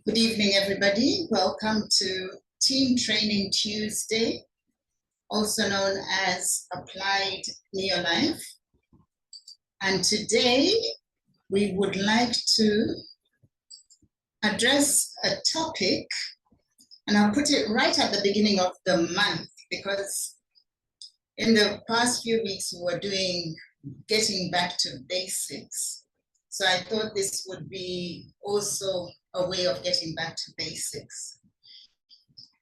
Good evening, everybody. Welcome to Team Training Tuesday, also known as Applied Neolife. And today we would like to address a topic, and I'll put it right at the beginning of the month, because in the past few weeks we were doing getting back to basics. So I thought this would be also a way of getting back to basics.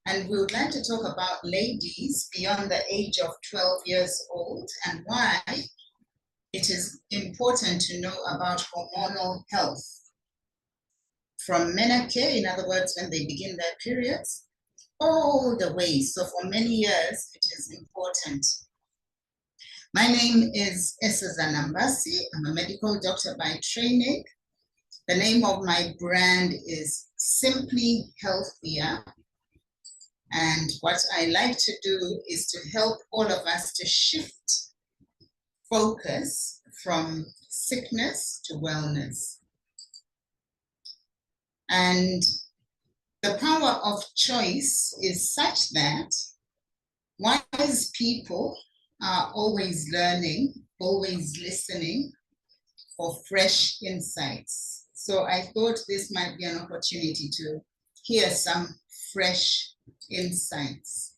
And we would like to talk about ladies beyond the age of 12 years old and why it is important to know about hormonal health. From menarche, in other words, when they begin their periods, all the way. So for many years, it is important. My name is Esa Zanambasi. I'm a medical doctor by training. The name of my brand is Simply Healthier. And what I like to do is to help all of us to shift focus from sickness to wellness. And the power of choice is such that wise people are always learning, always listening for fresh insights. So I thought this might be an opportunity to hear some fresh insights.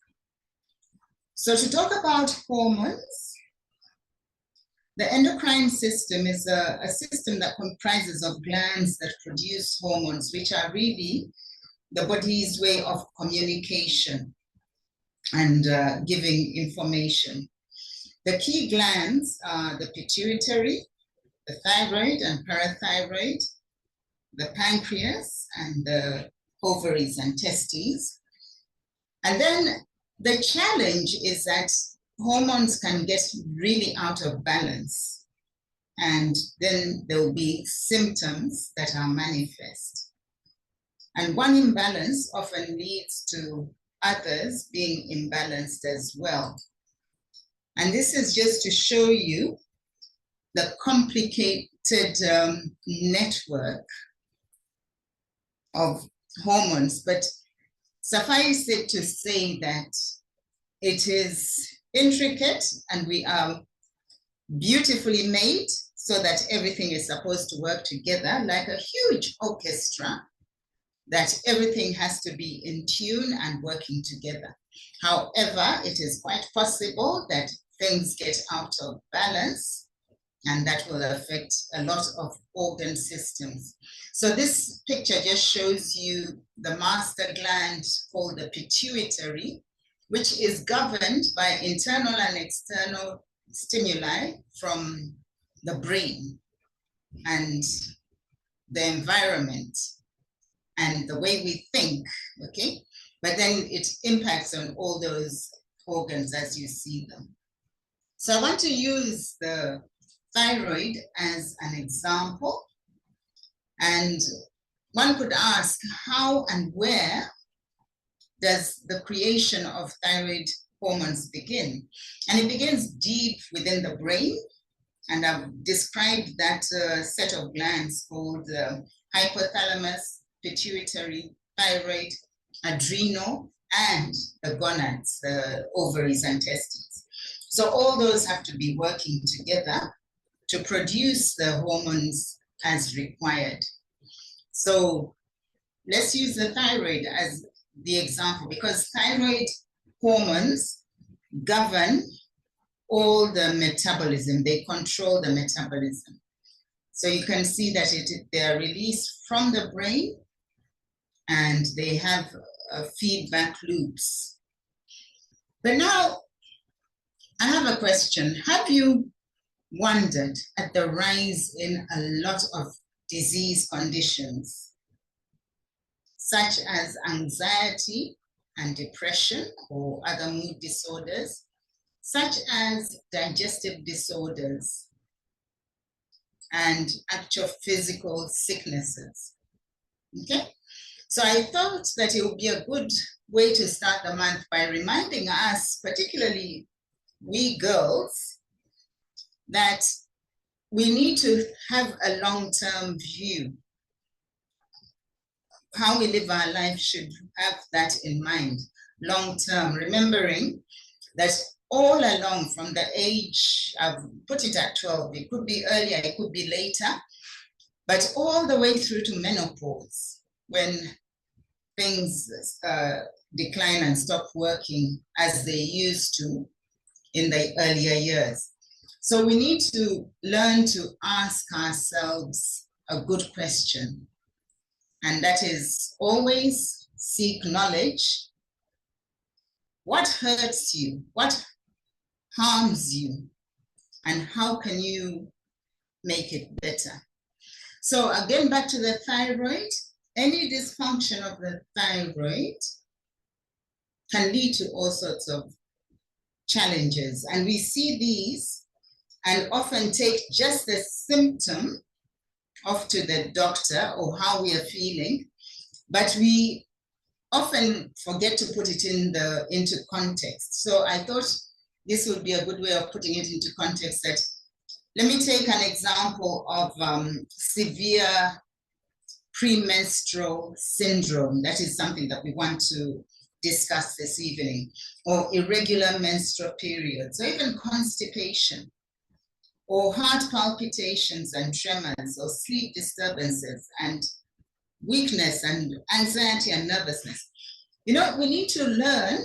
So to talk about hormones, the endocrine system is a system that comprises of glands that produce hormones, which are really the body's way of communication and giving information. The key glands are the pituitary, the thyroid and parathyroid, the pancreas, and the ovaries and testes. And then the challenge is that hormones can get really out of balance, and then there will be symptoms that are manifest. And one imbalance often leads to others being imbalanced as well. And this is just to show you the complicated network of hormones, but suffice it to say that it is intricate and we are beautifully made so that everything is supposed to work together like a huge orchestra, that everything has to be in tune and working together. However, it is quite possible that things get out of balance, and that will affect a lot of organ systems. So this picture just shows you the master gland called the pituitary, which is governed by internal and external stimuli from the brain and the environment and the way we think, okay? But then it impacts on all those organs as you see them. So I want to use the thyroid as an example. And one could ask, how and where does the creation of thyroid hormones begin? And it begins deep within the brain. And I've described that set of glands called hypothalamus, pituitary, thyroid, adrenal, and the gonads, the ovaries and testes. So all those have to be working together to produce the hormones as required. So let's use the thyroid as the example, because thyroid hormones govern all the metabolism. They control the metabolism. So you can see that they are released from the brain and they have feedback loops. But now I have a question. Have you wondered at the rise in a lot of disease conditions, such as anxiety and depression or other mood disorders, such as digestive disorders and actual physical sicknesses? Okay, so I thought that it would be a good way to start the month by reminding us, particularly we girls, that we need to have a long-term view how we live our life should have that in mind, long term, remembering that all along from the age, I've put it at 12, it could be earlier, it could be later, but all the way through to menopause, when things decline and stop working as they used to in the earlier years. So we need to learn to ask ourselves a good question, and that is always seek knowledge. What hurts you? What harms you? And how can you make it better? So again, back to the thyroid, any dysfunction of the thyroid can lead to all sorts of challenges. And we see these and often take just the symptom off to the doctor or how we are feeling, but we often forget to put it into context. So I thought this would be a good way of putting it into context. That let me take an example of severe premenstrual syndrome. That is something that we want to discuss this evening, or irregular menstrual periods, or even constipation, or heart palpitations and tremors, or sleep disturbances and weakness and anxiety and nervousness. You know, we need to learn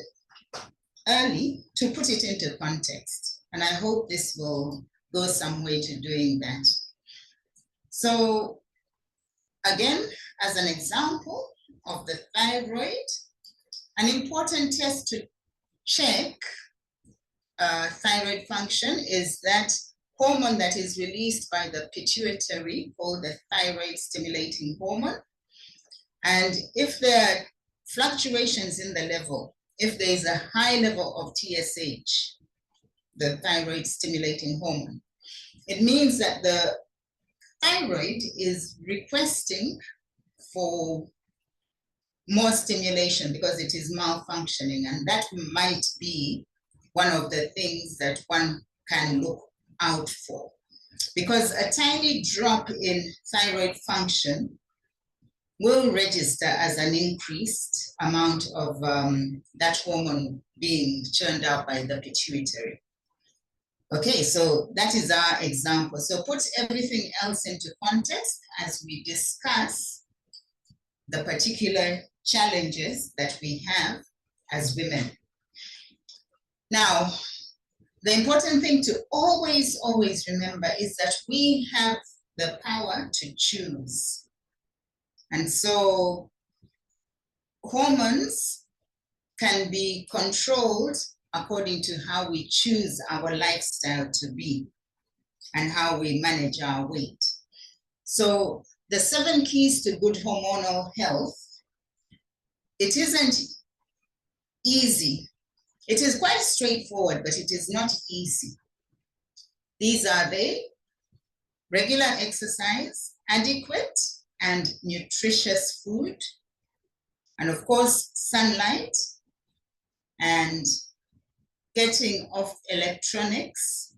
early to put it into context. And I hope this will go some way to doing that. So again, as an example of the thyroid, an important test to check thyroid function is that hormone that is released by the pituitary, called the thyroid stimulating hormone. And if there are fluctuations in the level, if there is a high level of TSH, the thyroid stimulating hormone, it means that the thyroid is requesting for more stimulation because it is malfunctioning. And that might be one of the things that one can look out for, because a tiny drop in thyroid function will register as an increased amount of that hormone being churned out by the pituitary. Okay, so that is our example. So put everything else into context as we discuss the particular challenges that we have as women. Now, the important thing to always remember is that we have the power to choose. And so hormones can be controlled according to how we choose our lifestyle to be and how we manage our weight. So the 7 keys to good hormonal health, it isn't easy. It is quite straightforward, but it is not easy. These are they: regular exercise, adequate and nutritious food, and of course, sunlight, and getting off electronics.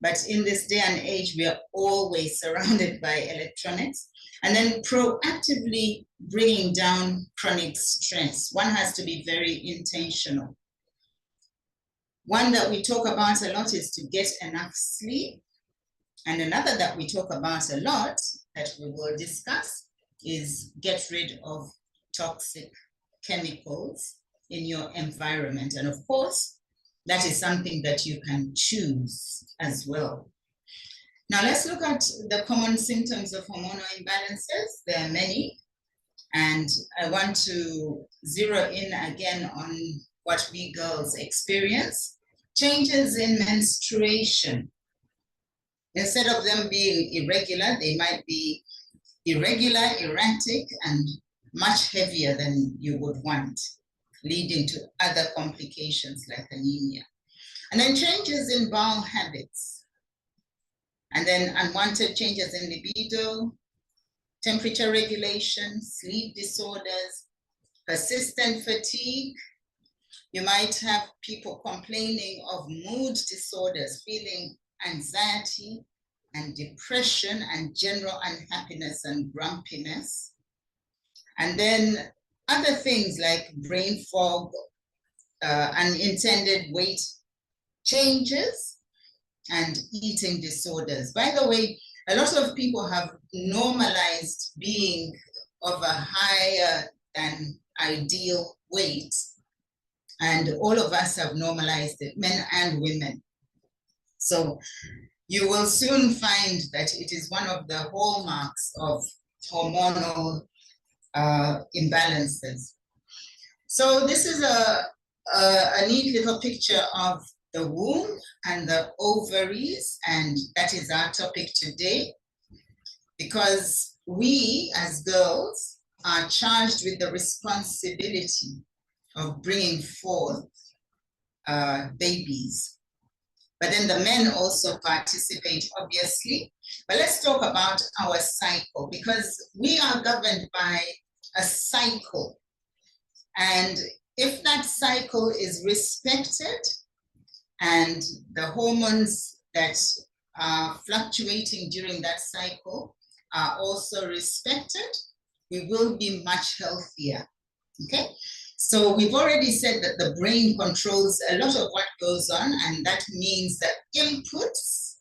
But in this day and age, we are always surrounded by electronics. And then proactively bringing down chronic stress. One has to be very intentional. One that we talk about a lot is to get enough sleep. And another that we talk about a lot that we will discuss is get rid of toxic chemicals in your environment. And of course, that is something that you can choose as well. Now let's look at the common symptoms of hormonal imbalances. There are many, and I want to zero in again on what we girls experience. Changes in menstruation. Instead of them being irregular, they might be irregular, erratic, and much heavier than you would want, leading to other complications like anemia. And then changes in bowel habits. And then unwanted changes in libido, temperature regulation, sleep disorders, persistent fatigue. You might have people complaining of mood disorders, feeling anxiety and depression and general unhappiness and grumpiness. And then other things like brain fog, unintended weight changes, and eating disorders. By the way, a lot of people have normalized being of a higher than ideal weight, and all of us have normalized it, men and women. So you will soon find that it is one of the hallmarks of hormonal imbalances. So this is a neat little picture of the womb and the ovaries, and that is our topic today, because we as girls are charged with the responsibility of bringing forth babies. But then the men also participate, obviously. But let's talk about our cycle, because we are governed by a cycle. And if that cycle is respected and the hormones that are fluctuating during that cycle are also respected, we will be much healthier, okay? So we've already said that the brain controls a lot of what goes on, and that means that inputs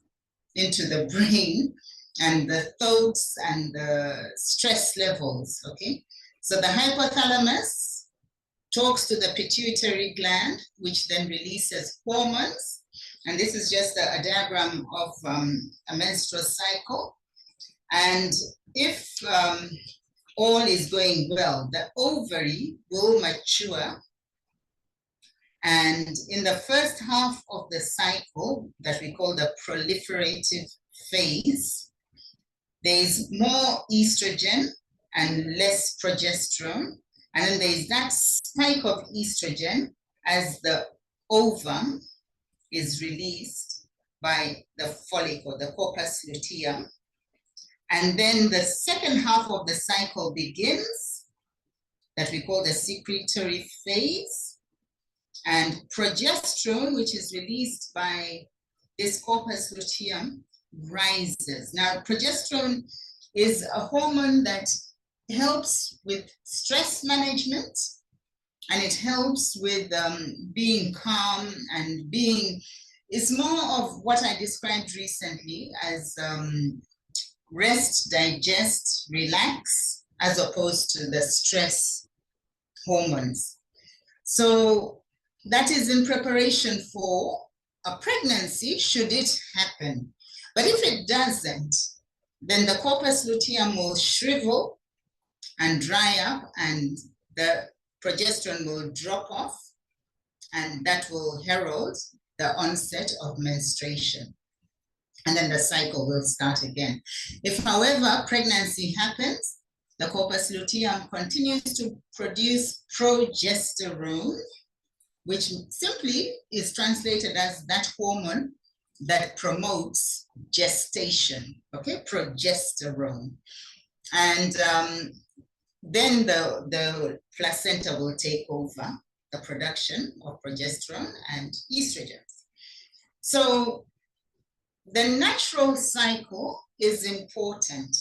into the brain and the thoughts and the stress levels, okay? So the hypothalamus talks to the pituitary gland, which then releases hormones. And this is just a diagram of a menstrual cycle. And if all is going well, the ovary will mature. And in the first half of the cycle, that we call the proliferative phase, there is more estrogen and less progesterone. And then there's that spike of estrogen as the ovum is released by the follicle, the corpus luteum. And then the second half of the cycle begins, that we call the secretory phase. And progesterone, which is released by this corpus luteum, rises. Now, progesterone is a hormone that helps with stress management, and it helps with being calm and being, it's more of what I described recently as rest, digest, relax, as opposed to the stress hormones. So that is in preparation for a pregnancy, should it happen. But if it doesn't, then the corpus luteum will shrivel and dry up, and the progesterone will drop off, and that will herald the onset of menstruation. And then the cycle will start again. If, however, pregnancy happens, the corpus luteum continues to produce progesterone, which simply is translated as that hormone that promotes gestation, okay, progesterone. And then the placenta will take over the production of progesterone and estrogen. So the natural cycle is important.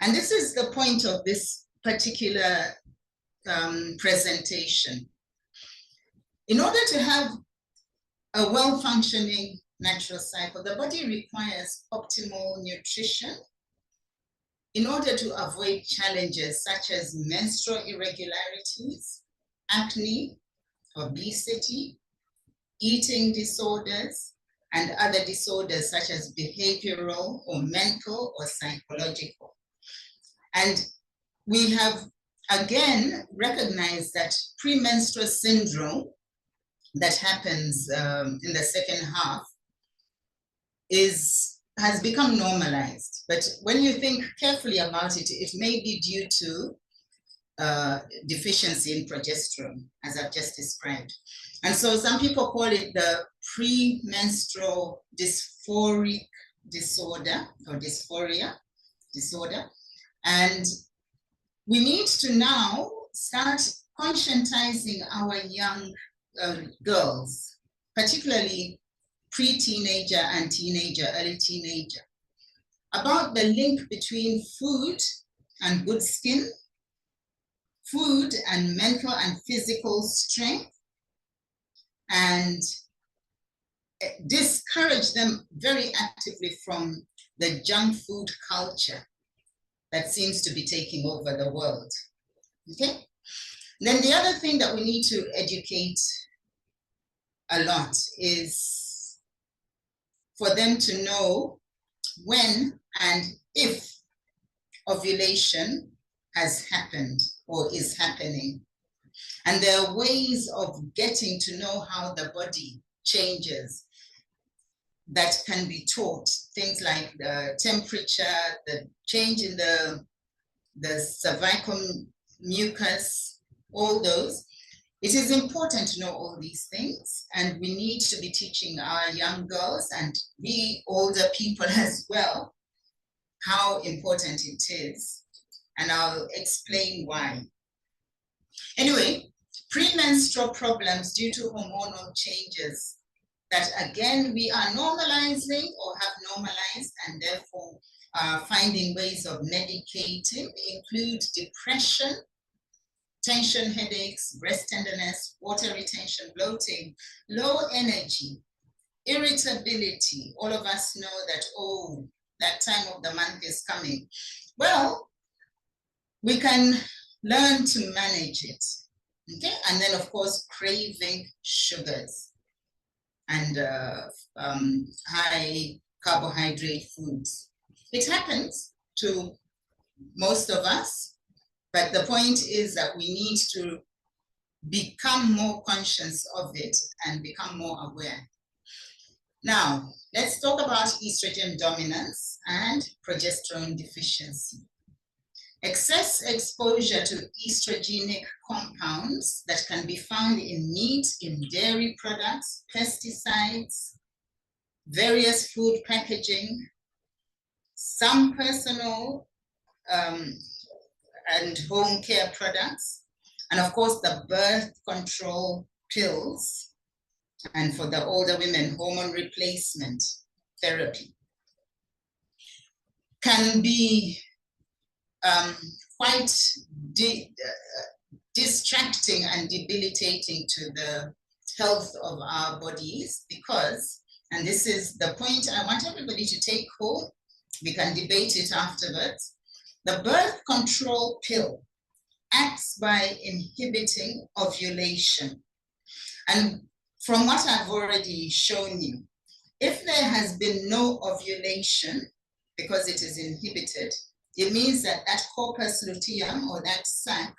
And this is the point of this particular presentation. In order to have a well-functioning natural cycle, the body requires optimal nutrition in order to avoid challenges such as menstrual irregularities, acne, obesity, eating disorders, and other disorders such as behavioral or mental or psychological. And we have again recognized that premenstrual syndrome that happens in the second half has become normalized. But when you think carefully about it, it may be due to deficiency in progesterone, as I've just described. And so some people call it the premenstrual dysphoric disorder or dysphoria disorder. And we need to now start conscientizing our young girls, particularly pre-teenager and teenager, early teenager, about the link between food and good skin, food and mental and physical strength, and discourage them very actively from the junk food culture that seems to be taking over the world. Okay? Then the other thing that we need to educate a lot is for them to know when and if ovulation has happened or is happening. And there are ways of getting to know how the body changes that can be taught. Things like the temperature, the change in the cervical mucus, all those. It is important to know all these things, and we need to be teaching our young girls and we older people as well how important it is. And I'll explain why. Anyway, premenstrual problems due to hormonal changes that again we are normalizing or have normalized and therefore finding ways of medicating include depression, tension headaches, breast tenderness, water retention, bloating, low energy, irritability. All of us know that, oh, that time of the month is coming. Well, we can learn to manage it. Okay, and then of course, craving sugars and high carbohydrate foods. It happens to most of us, but the point is that we need to become more conscious of it and become more aware. Now, let's talk about estrogen dominance and progesterone deficiency. Excess exposure to estrogenic compounds that can be found in meat, in dairy products, pesticides, various food packaging, some personal and home care products, and of course the birth control pills, and for the older women, hormone replacement therapy, can be quite distracting and debilitating to the health of our bodies because, and this is the point I want everybody to take home, we can debate it afterwards, the birth control pill acts by inhibiting ovulation. And from what I've already shown you, if there has been no ovulation because it is inhibited, it means that that corpus luteum or that sac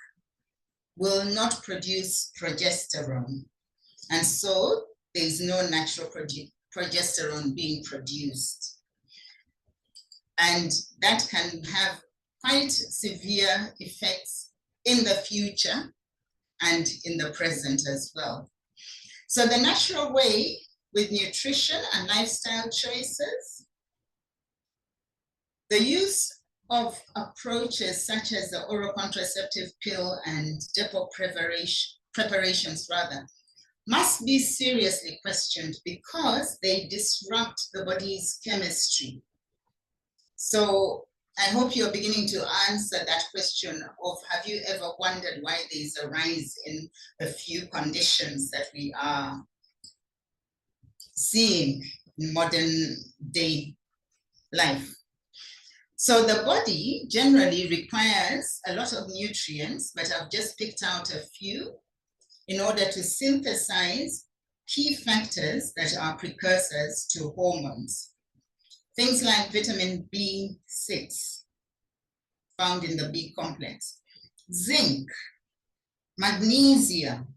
will not produce progesterone. And so there's no natural progesterone being produced. And that can have quite severe effects in the future and in the present as well. So the natural way with nutrition and lifestyle choices, the use of approaches such as the oral contraceptive pill and depot preparations must be seriously questioned because they disrupt the body's chemistry. So I hope you're beginning to answer that question of, have you ever wondered why there's a rise in a few conditions that we are seeing in modern day life? So the body generally requires a lot of nutrients, but I've just picked out a few in order to synthesize key factors that are precursors to hormones. Things like vitamin B6, found in the B complex, zinc, magnesium,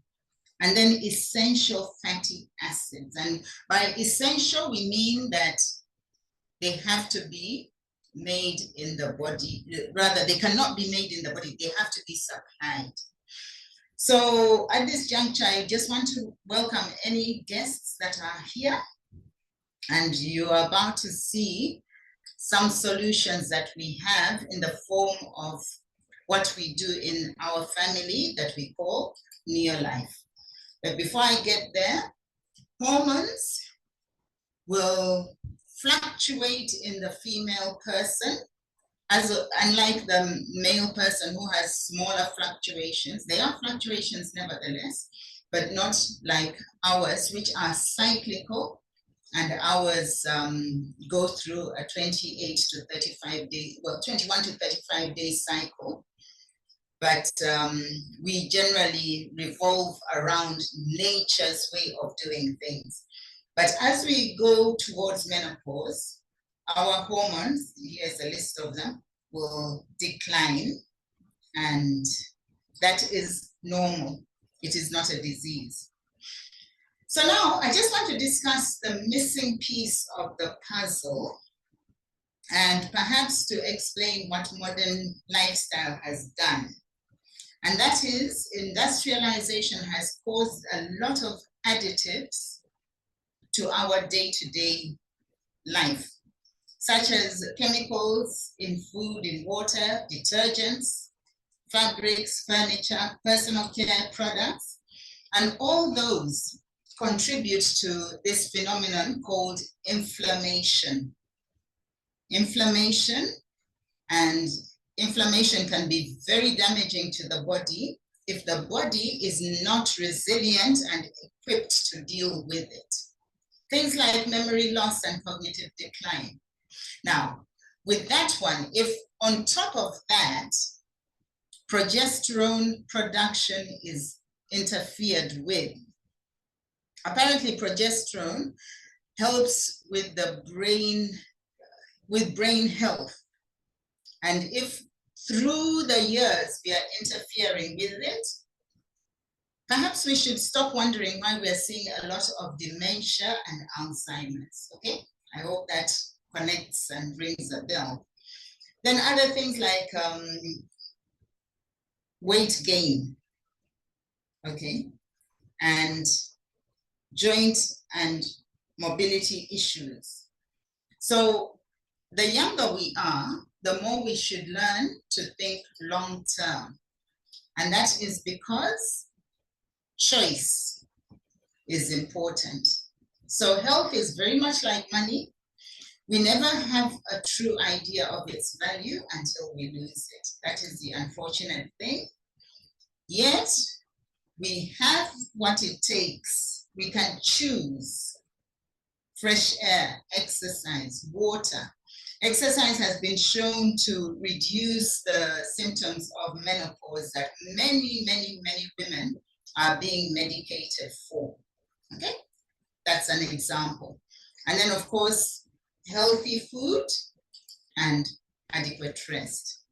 and then essential fatty acids. And by essential, we mean that they have to be made in the body, rather they cannot be made in the body, they have to be supplied. So at this juncture, I just want to welcome any guests that are here, and you are about to see some solutions that we have in the form of what we do in our family that we call Neolife. But before I get there, hormones will fluctuate in the female person Unlike the male person who has smaller fluctuations, there are fluctuations nevertheless, but not like ours, which are cyclical, and ours go through a 28 to 35 day, well, 21 to 35 day cycle. But we generally revolve around nature's way of doing things. But as we go towards menopause, our hormones, here's a list of them, will decline, and that is normal. It is not a disease. So now I just want to discuss the missing piece of the puzzle, and perhaps to explain what modern lifestyle has done. And that is, industrialization has caused a lot of additives to our day-to-day life, such as chemicals in food, in water, detergents, fabrics, furniture, personal care products, and all those contribute to this phenomenon called inflammation. Inflammation can be very damaging to the body if the body is not resilient and equipped to deal with it. Things like memory loss and cognitive decline. Now, with that one, if on top of that, progesterone production is interfered with, apparently progesterone helps with the brain, with brain health. And if through the years we are interfering with it, perhaps we should stop wondering why we're seeing a lot of dementia and Alzheimer's, okay? I hope that connects and rings a bell. Then other things like weight gain, okay? And joint and mobility issues. So the younger we are, the more we should learn to think long term. And that is because choice is important. So health is very much like money. We never have a true idea of its value until we lose it. That is the unfortunate thing. Yet, we have what it takes. We can choose fresh air, exercise, water. Exercise has been shown to reduce the symptoms of menopause that many women are being medicated for. Okay, that's an example. And then, of course, healthy food and adequate rest.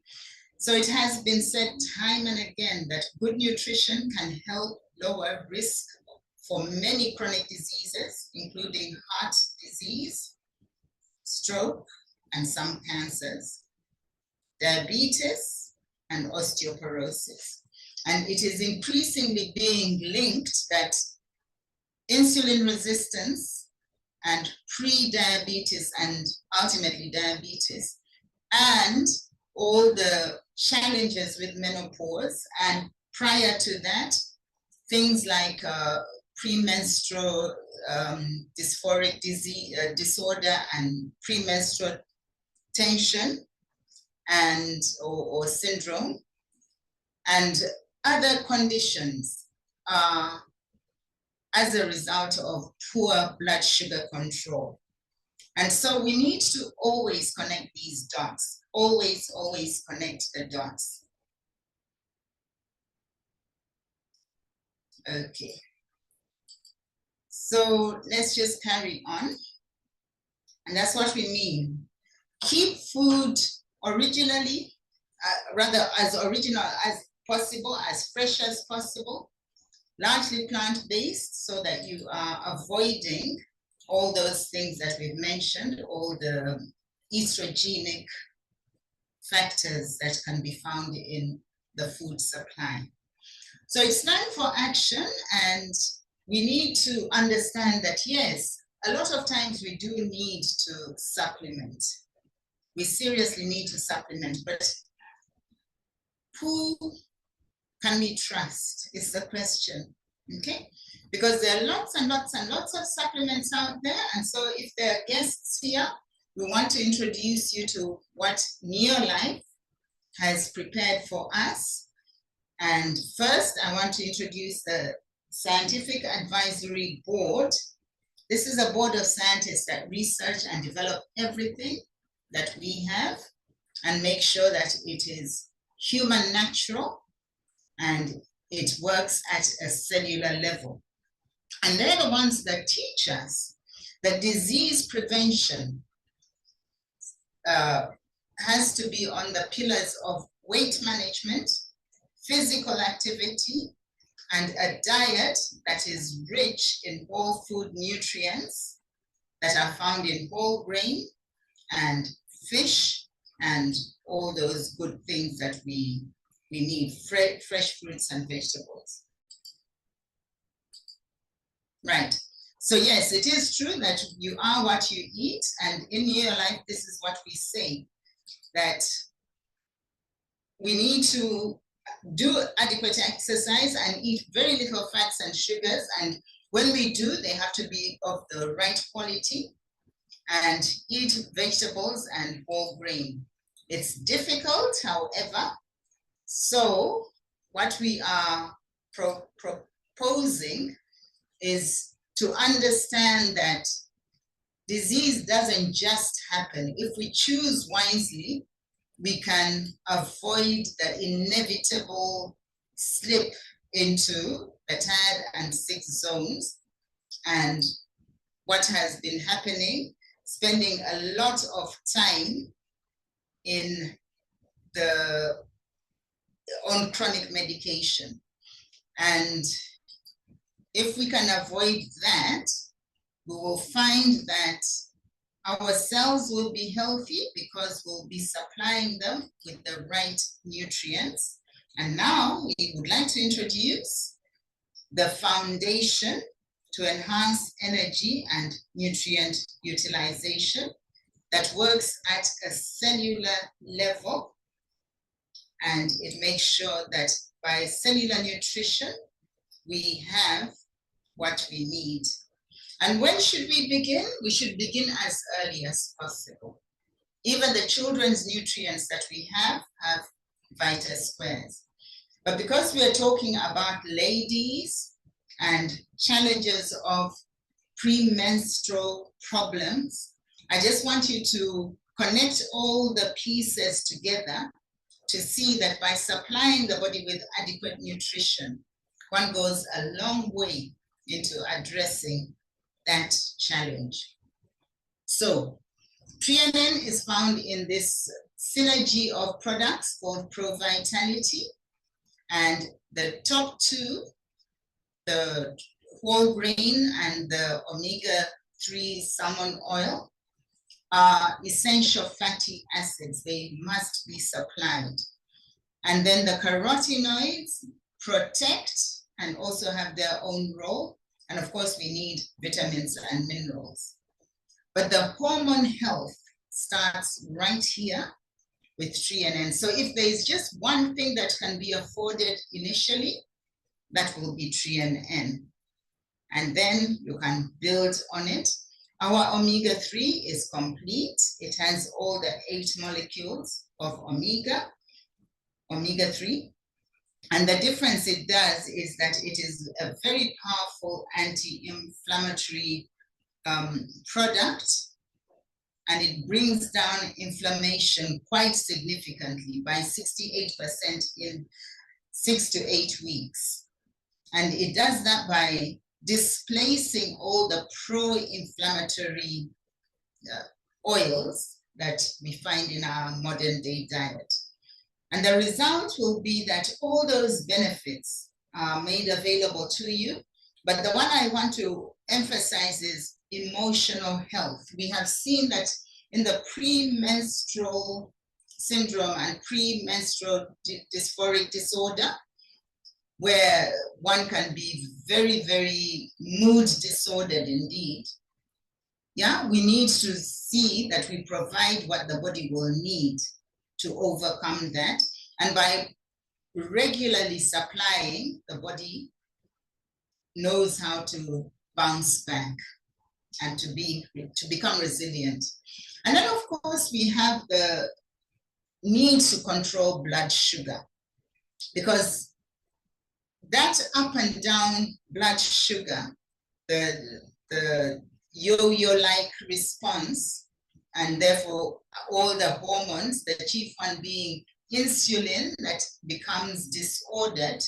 So it has been said time and again that good nutrition can help lower risk for many chronic diseases, including heart disease, stroke, and some cancers, diabetes, and osteoporosis. And it is increasingly being linked that insulin resistance and pre-diabetes and ultimately diabetes, and all the challenges with menopause, and prior to that, things like premenstrual dysphoric disorder and premenstrual tension and or syndrome and other conditions are as a result of poor blood sugar control. And so we need to always connect these dots, always connect the dots. Okay. So let's just carry on. And that's what we mean. Keep food originally, rather as original as possible, as fresh as possible, largely plant-based, so that you are avoiding all those things that we've mentioned, all the estrogenic factors that can be found in the food supply. So it's time for action, and we need to understand that, yes, a lot of times we do need to supplement. We seriously need to supplement, but who can we trust is the question, okay? Because there are lots and lots of supplements out there, and so if there are guests here we want to introduce you to what Neolife has prepared for us. And first, I want to introduce the Scientific Advisory Board. This is a board of scientists that research and develop everything that we have and make sure that it is human natural and it works at a cellular level. And they're the ones that teach us that disease prevention has to be on the pillars of weight management, physical activity, and a diet that is rich in whole food nutrients that are found in whole grain and fish and all those good things that we need, fresh fruits and vegetables. Right. So yes, it is true that you are what you eat, and in your life, this is what we say, that we need to do adequate exercise and eat very little fats and sugars, and when we do, they have to be of the right quality, and eat vegetables and whole grain. It's difficult, however, so what we are proposing is to understand that disease doesn't just happen. If we choose wisely, we can avoid the inevitable slip into the tired and sick zones. And what has been happening, spending a lot of time on chronic medication. And if we can avoid that, we will find that our cells will be healthy because we'll be supplying them with the right nutrients. And now we would like to introduce the foundation to enhance energy and nutrient utilization that works at a cellular level. And it makes sure that by cellular nutrition, we have what we need. And when should we begin? We should begin as early as possible. Even the children's nutrients that we have Vita Squares. But because we are talking about ladies and challenges of premenstrual problems, I just want you to connect all the pieces together to see that by supplying the body with adequate nutrition, one goes a long way into addressing that challenge. So TreaNN is found in this synergy of products called Pro Vitality, and the top two, the whole grain and the omega-3 salmon oil, are essential fatty acids. They must be supplied. And then the carotenoids protect and also have their own role. And of course, we need vitamins and minerals. But the hormone health starts right here with TreaNN. So if there is just one thing that can be afforded initially, that will be TreaNN. And then you can build on it. Our omega-3 is complete. It has all the 8 molecules of omega-3. And the difference it does is that it is a very powerful anti-inflammatory product, and it brings down inflammation quite significantly by 68% in 6 to 8 weeks. And it does that by displacing all the pro-inflammatory oils that we find in our modern day diet. And the result will be that all those benefits are made available to you. But the one I want to emphasize is emotional health. We have seen that in the premenstrual syndrome and premenstrual dysphoric disorder, where one can be very, very mood disordered indeed. Yeah, we need to see that we provide what the body will need to overcome that. And by regularly supplying, the body knows how to bounce back and to become resilient. And then, of course, we have the need to control blood sugar, because that up and down blood sugar, the yo-yo-like response, and therefore all the hormones, the chief one being insulin, that becomes disordered,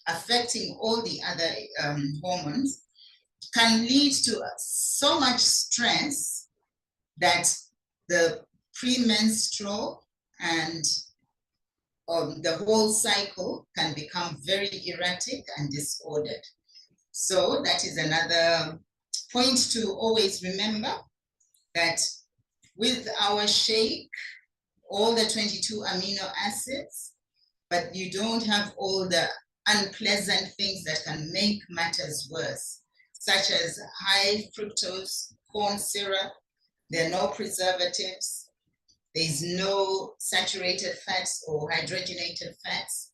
affecting all the other hormones, can lead to so much stress that the premenstrual and the whole cycle can become very erratic and disordered. So that is another point to always remember, that with our shake, all the 22 amino acids, but you don't have all the unpleasant things that can make matters worse, such as high fructose corn syrup. There are no preservatives. There's no saturated fats or hydrogenated fats,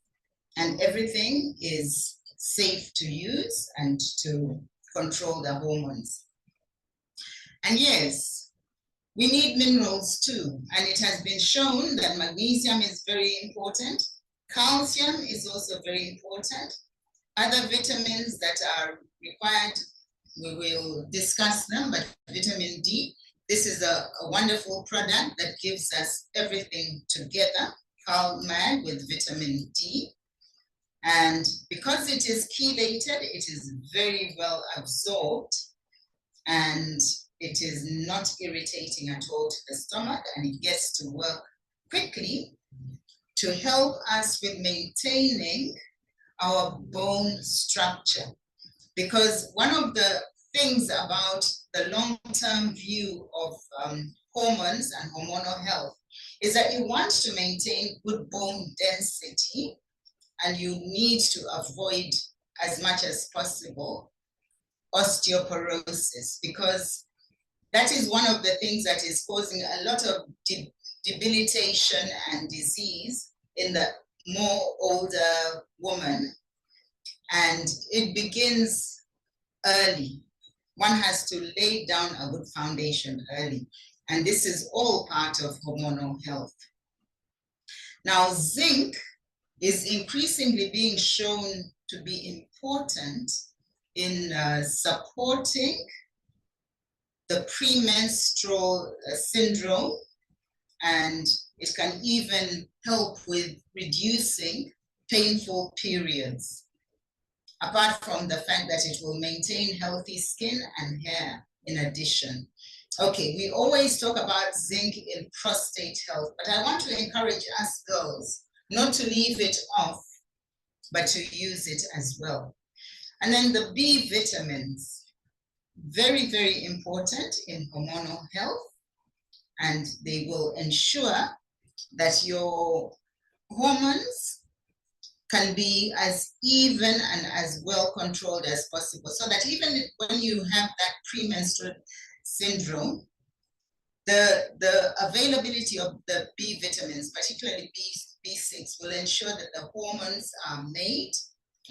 and everything is safe to use and to control the hormones. And yes, we need minerals too, and it has been shown that magnesium is very important. Calcium is also very important. Other vitamins that are required, we will discuss them, but vitamin D, this is a wonderful product that gives us everything together, CalMag with vitamin D. And because it is chelated, it is very well absorbed, and it is not irritating at all to the stomach, and it gets to work quickly to help us with maintaining our bone structure. Because one of the things about the long-term view of hormones and hormonal health is that you want to maintain good bone density, and you need to avoid as much as possible osteoporosis, because that is one of the things that is causing a lot of debilitation and disease in the more older woman. And it begins early. One has to lay down a good foundation early. And this is all part of hormonal health. Now, zinc is increasingly being shown to be important in supporting the premenstrual syndrome, and it can even help with reducing painful periods, apart from the fact that it will maintain healthy skin and hair in addition. Okay, we always talk about zinc in prostate health, but I want to encourage us girls not to leave it off, but to use it as well. And then the B vitamins, very, very important in hormonal health, and they will ensure that your hormones can be as even and as well controlled as possible, so that even when you have that premenstrual syndrome, the availability of the B vitamins, particularly B6, will ensure that the hormones are made.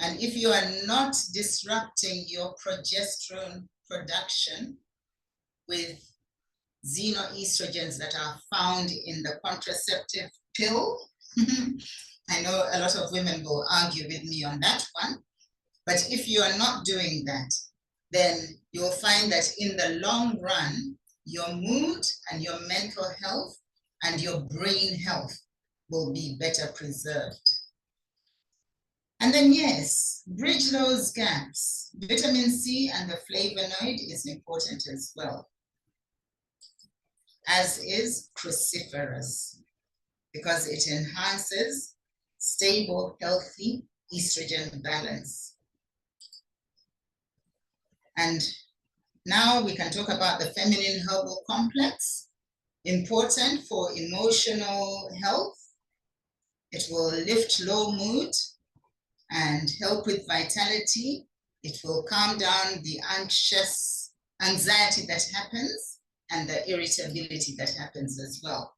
And if you are not disrupting your progesterone production with xenoestrogens that are found in the contraceptive pill, I know a lot of women will argue with me on that one, but if you are not doing that, then you'll find that in the long run, your mood and your mental health and your brain health will be better preserved. And then yes, bridge those gaps. Vitamin C and the flavonoid is important as well, as is cruciferous, because it enhances stable, healthy estrogen balance. And now we can talk about the feminine herbal complex, important for emotional health. It will lift low mood and help with vitality. It will calm down the anxiety that happens and the irritability that happens as well.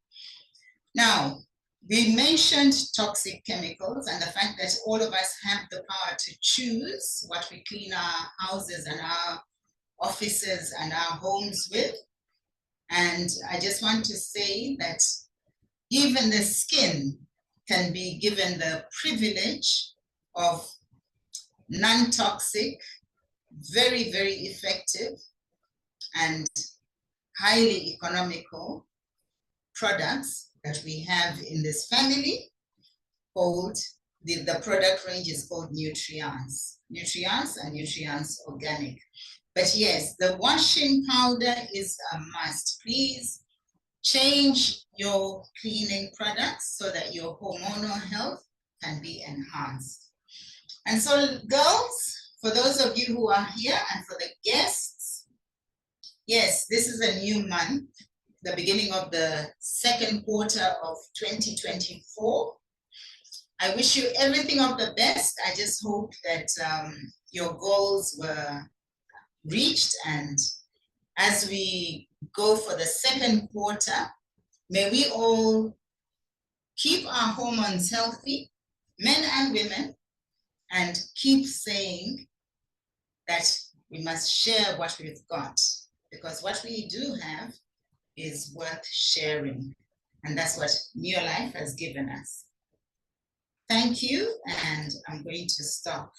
Now, we mentioned toxic chemicals and the fact that all of us have the power to choose what we clean our houses and our offices and our homes with. And I just want to say that even the skin can be given the privilege of non-toxic, very, very effective and highly economical products that we have in this family called, the product range is called Nutrients and Nutrients Organic. But yes, the washing powder is a must. Please change your cleaning products so that your hormonal health can be enhanced. And so, girls, for those of you who are here and for the guests, yes, this is a new month, the beginning of the second quarter of 2024. I wish you everything of the best. I just hope that your goals were reached, and as we go for the second quarter, may we all keep our hormones healthy, men and women, and keep saying that we must share what we've got, because what we do have is worth sharing. And that's what New Life has given us. Thank you, and I'm going to stop.